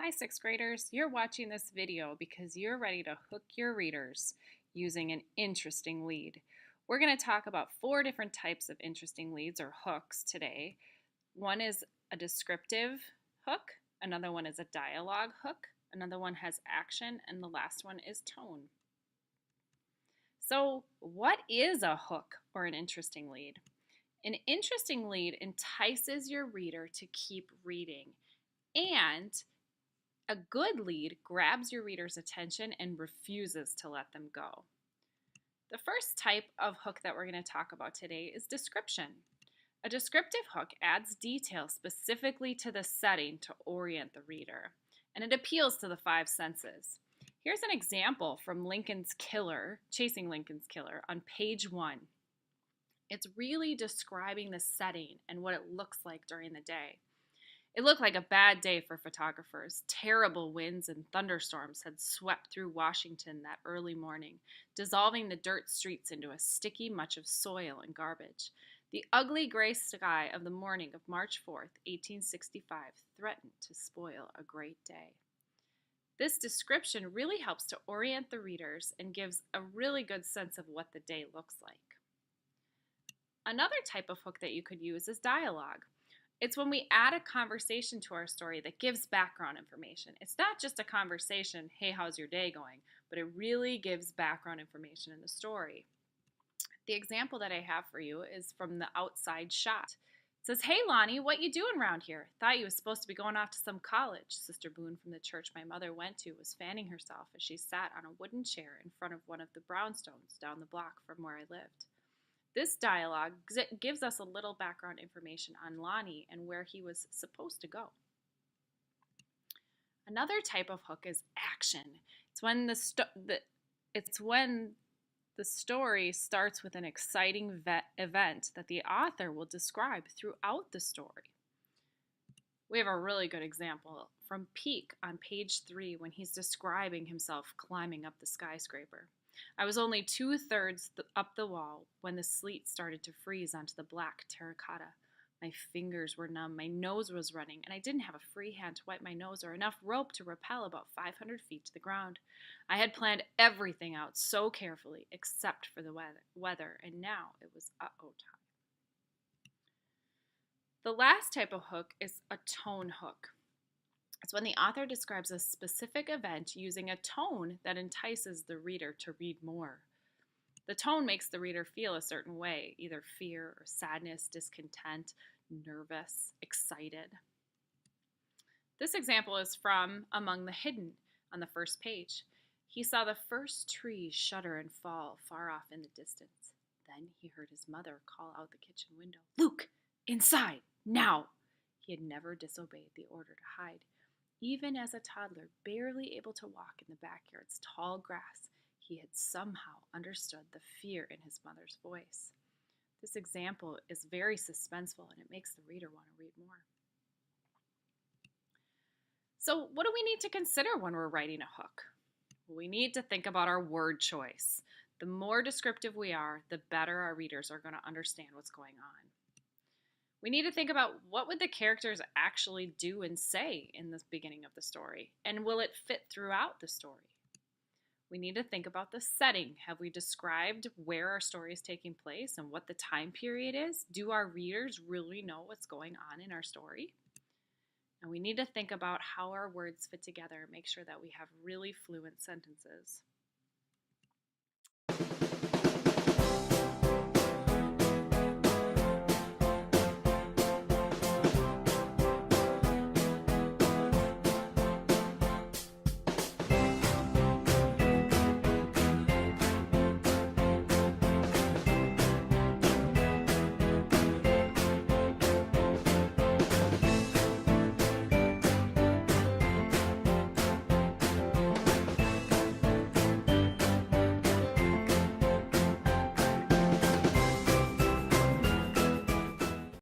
Hi, sixth graders. You're watching this video because you're ready to hook your readers using an interesting lead. We're going to talk about 4 different types of interesting leads or hooks today. One is a descriptive hook, another one is a dialogue hook, another one has action, and the last one is tone. So, what is a hook or an interesting lead? An interesting lead entices your reader to keep reading, and a good lead grabs your reader's attention and refuses to let them go. The first type of hook that we're going to talk about today is description. A descriptive hook adds detail specifically to the setting to orient the reader, and it appeals to the 5 senses. Here's an example from Lincoln's Killer, Chasing Lincoln's Killer, on page 1. It's really describing the setting and what it looks like during the day. It looked like a bad day for photographers. Terrible winds and thunderstorms had swept through Washington that early morning, dissolving the dirt streets into a sticky much of soil and garbage. The ugly gray sky of the morning of March 4th, 1865, threatened to spoil a great day. This description really helps to orient the readers and gives a really good sense of what the day looks like. Another type of hook that you could use is dialogue. It's when we add a conversation to our story that gives background information. It's not just a conversation, hey, how's your day going? But it really gives background information in the story. The example that I have for you is from the outside shot. It says, hey, Lonnie, what you doing around here? Thought you was supposed to be going off to some college. Sister Boone from the church my mother went to was fanning herself as she sat on a wooden chair in front of one of the brownstones down the block from where I lived. This dialogue gives us a little background information on Lonnie and where he was supposed to go. Another type of hook is action. It's when the story starts with an exciting event that the author will describe throughout the story. We have a really good example from Peak on page 3 when he's describing himself climbing up the skyscraper. I was only 2/3 up the wall when the sleet started to freeze onto the black terracotta. My fingers were numb, my nose was running, and I didn't have a free hand to wipe my nose or enough rope to rappel about 500 feet to the ground. I had planned everything out so carefully, except for the weather, and now it was uh-oh time. The last type of hook is a tone hook. It's when the author describes a specific event using a tone that entices the reader to read more. The tone makes the reader feel a certain way, either fear or sadness, discontent, nervous, excited. This example is from Among the Hidden on the first page. He saw the first trees shudder and fall far off in the distance. Then he heard his mother call out the kitchen window, "Luke, inside, now!" He had never disobeyed the order to hide. Even as a toddler, barely able to walk in the backyard's tall grass, he had somehow understood the fear in his mother's voice. This example is very suspenseful, and it makes the reader want to read more. So, what do we need to consider when we're writing a hook? Well, we need to think about our word choice. The more descriptive we are, the better our readers are going to understand what's going on. We need to think about what would the characters actually do and say in the beginning of the story, and will it fit throughout the story? We need to think about the setting. Have we described where our story is taking place and what the time period is? Do our readers really know what's going on in our story? And we need to think about how our words fit together and make sure that we have really fluent sentences.